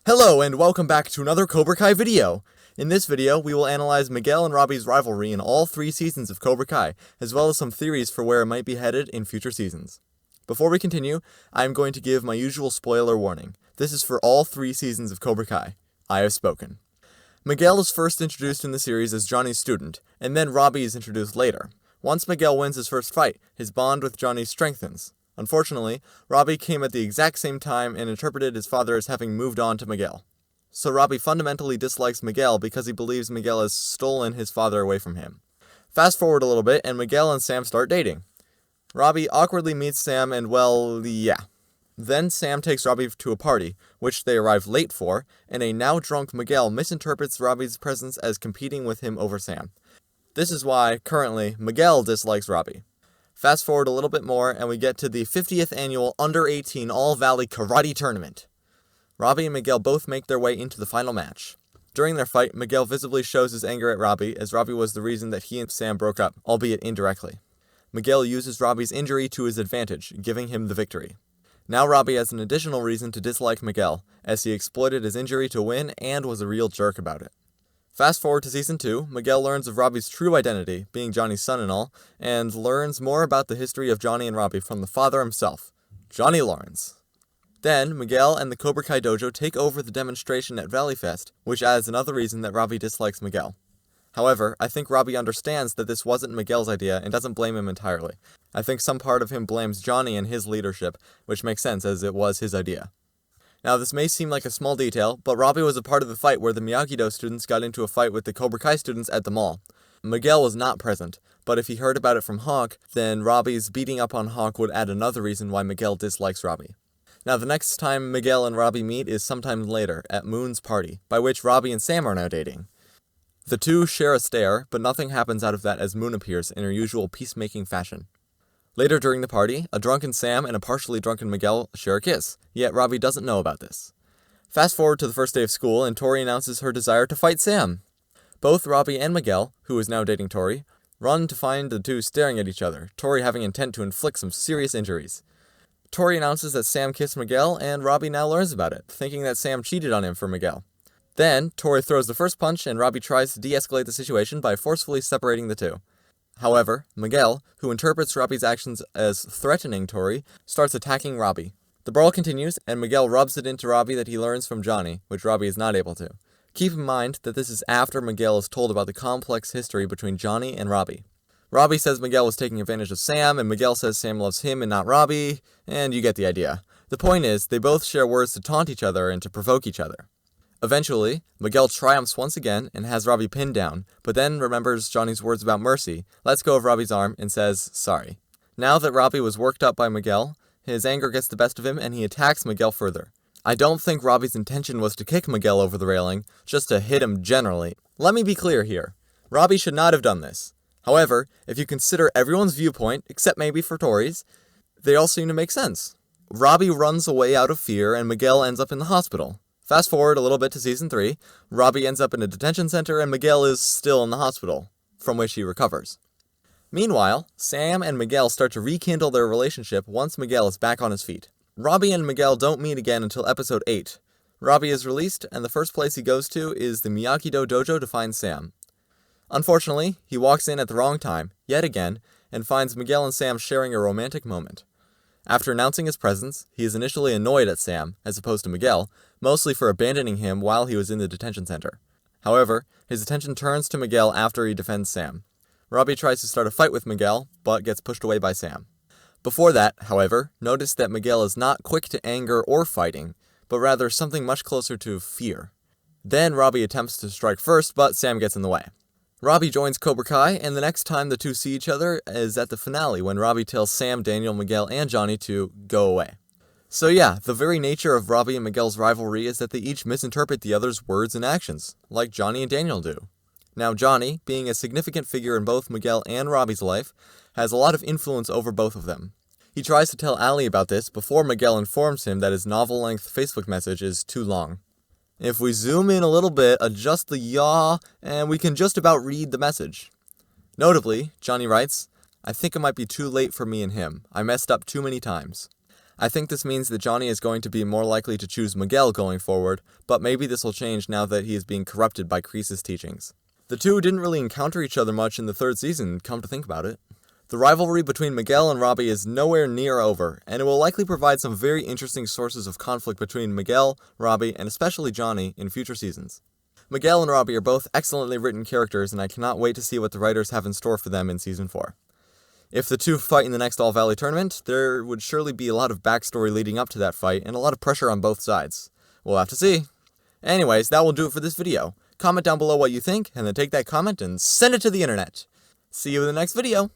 Hello and welcome back to another Cobra Kai video! In this video, we will analyze Miguel and Robby's rivalry in all 3 seasons of Cobra Kai, as well as some theories for where it might be headed in future seasons. Before we continue, I am going to give my usual spoiler warning. This is for all 3 seasons of Cobra Kai. I have spoken. Miguel is first introduced in the series as Johnny's student, and then Robby is introduced later. Once Miguel wins his first fight, his bond with Johnny strengthens. Unfortunately, Robby came at the exact same time and interpreted his father as having moved on to Miguel. So Robby fundamentally dislikes Miguel because he believes Miguel has stolen his father away from him. Fast forward a little bit and Miguel and Sam start dating. Robby awkwardly meets Sam and yeah. Then Sam takes Robby to a party, which they arrive late for, and a now drunk Miguel misinterprets Robby's presence as competing with him over Sam. This is why, currently, Miguel dislikes Robby. Fast forward a little bit more, and we get to the 50th annual Under-18 All-Valley Karate Tournament. Robby and Miguel both make their way into the final match. During their fight, Miguel visibly shows his anger at Robby, as Robby was the reason that he and Sam broke up, albeit indirectly. Miguel uses Robby's injury to his advantage, giving him the victory. Now Robby has an additional reason to dislike Miguel, as he exploited his injury to win and was a real jerk about it. Fast forward to Season 2, Miguel learns of Robby's true identity, being Johnny's son and all, and learns more about the history of Johnny and Robby from the father himself, Johnny Lawrence. Then, Miguel and the Cobra Kai dojo take over the demonstration at Valley Fest, which adds another reason that Robby dislikes Miguel. However, I think Robby understands that this wasn't Miguel's idea and doesn't blame him entirely. I think some part of him blames Johnny and his leadership, which makes sense as it was his idea. Now, this may seem like a small detail, but Robby was a part of the fight where the Miyagi-Do students got into a fight with the Cobra Kai students at the mall. Miguel was not present, but if he heard about it from Hawk, then Robby's beating up on Hawk would add another reason why Miguel dislikes Robby. Now, the next time Miguel and Robby meet is sometime later, at Moon's party, by which Robby and Sam are now dating. The two share a stare, but nothing happens out of that as Moon appears in her usual peacemaking fashion. Later during the party, a drunken Sam and a partially drunken Miguel share a kiss, yet Robby doesn't know about this. Fast forward to the first day of school, and Tori announces her desire to fight Sam. Both Robby and Miguel, who is now dating Tori, run to find the two staring at each other, Tori having intent to inflict some serious injuries. Tori announces that Sam kissed Miguel, and Robby now learns about it, thinking that Sam cheated on him for Miguel. Then, Tori throws the first punch, and Robby tries to de-escalate the situation by forcefully separating the two. However, Miguel, who interprets Robby's actions as threatening Tori, starts attacking Robby. The brawl continues, and Miguel rubs it into Robby that he learns from Johnny, which Robby is not able to. Keep in mind that this is after Miguel is told about the complex history between Johnny and Robby. Robby says Miguel was taking advantage of Sam, and Miguel says Sam loves him and not Robby, and you get the idea. The point is, they both share words to taunt each other and to provoke each other. Eventually, Miguel triumphs once again and has Robby pinned down, but then remembers Johnny's words about mercy, lets go of Robby's arm, and says sorry. Now that Robby was worked up by Miguel, his anger gets the best of him and he attacks Miguel further. I don't think Robby's intention was to kick Miguel over the railing, just to hit him generally. Let me be clear here. Robby should not have done this. However, if you consider everyone's viewpoint, except maybe for Tori's, they all seem to make sense. Robby runs away out of fear and Miguel ends up in the hospital. Fast forward a little bit to Season 3, Robby ends up in a detention center and Miguel is still in the hospital, from which he recovers. Meanwhile, Sam and Miguel start to rekindle their relationship once Miguel is back on his feet. Robby and Miguel don't meet again until episode 8. Robby is released, and the first place he goes to is the Miyagi-Do dojo to find Sam. Unfortunately, he walks in at the wrong time, yet again, and finds Miguel and Sam sharing a romantic moment. After announcing his presence, he is initially annoyed at Sam, as opposed to Miguel, mostly for abandoning him while he was in the detention center. However, his attention turns to Miguel after he defends Sam. Robby tries to start a fight with Miguel, but gets pushed away by Sam. Before that, however, notice that Miguel is not quick to anger or fighting, but rather something much closer to fear. Then Robby attempts to strike first, but Sam gets in the way. Robby joins Cobra Kai, and the next time the two see each other is at the finale when Robby tells Sam, Daniel, Miguel, and Johnny to go away. So yeah, the very nature of Robby and Miguel's rivalry is that they each misinterpret the other's words and actions, like Johnny and Daniel do. Now Johnny, being a significant figure in both Miguel and Robby's life, has a lot of influence over both of them. He tries to tell Ali about this before Miguel informs him that his novel-length Facebook message is too long. If we zoom in a little bit, adjust the yaw, and we can just about read the message. Notably, Johnny writes, I think it might be too late for me and him. I messed up too many times. I think this means that Johnny is going to be more likely to choose Miguel going forward, but maybe this will change now that he is being corrupted by Kreese's teachings. The two didn't really encounter each other much in the third season, come to think about it. The rivalry between Miguel and Robby is nowhere near over, and it will likely provide some very interesting sources of conflict between Miguel, Robby, and especially Johnny in future seasons. Miguel and Robby are both excellently written characters, and I cannot wait to see what the writers have in store for them in Season 4. If the two fight in the next All-Valley tournament, there would surely be a lot of backstory leading up to that fight, and a lot of pressure on both sides. We'll have to see. Anyways, that will do it for this video. Comment down below what you think, and then take that comment and send it to the internet. See you in the next video!